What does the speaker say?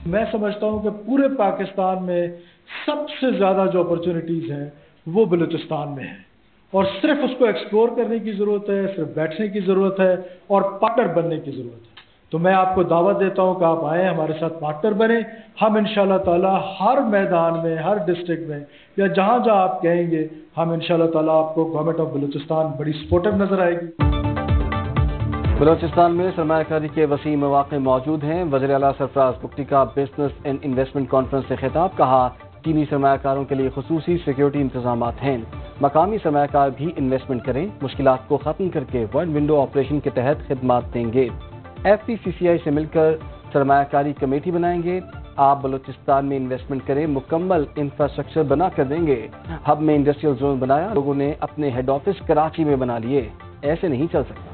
मैं समझता हूँ कि पूरे पाकिस्तान में सबसे ज़्यादा जो अपॉर्चुनिटीज़ हैं वो बलूचिस्तान में है और सिर्फ उसको एक्सप्लोर करने की ज़रूरत है, सिर्फ बैठने की ज़रूरत है और पार्टनर बनने की ज़रूरत है। तो मैं आपको दावत देता हूँ कि आप आएँ, हमारे साथ पार्टनर बने। हम इंशाअल्लाह ताला हर मैदान में, हर डिस्ट्रिक्ट में या जहाँ जहाँ आप कहेंगे, हम इंशाअल्लाह ताला आपको गवर्नमेंट ऑफ बलूचिस्तान बड़ी सपोर्टिव नज़र आएगी। बलूचिस्तान में सरमायाकारी के वसी मौक़े मौजूद हैं। वज़ीर आला सरफराज बुगटी का बिजनेस एंड इन्वेस्टमेंट कॉन्फ्रेंस से खिताब, कहा चीनी सरमायाकारों के लिए खुसूसी सिक्योरिटी इंतजाम हैं। मकामी सरमायाकार भी इन्वेस्टमेंट करें, मुश्किलात को ख़त्म करके वन विंडो ऑपरेशन के तहत खिदमात देंगे। FPCCI से मिलकर सरमायाकारी कमेटी बनाएंगे। आप बलूचिस्तान में इन्वेस्टमेंट करें, मुकम्मल इंफ्रास्ट्रक्चर बना कर देंगे। हब में इंडस्ट्रियल जोन बनाया, लोगों ने अपने हेड ऑफिस कराची में बना लिए। ऐसे नहीं चल सकता।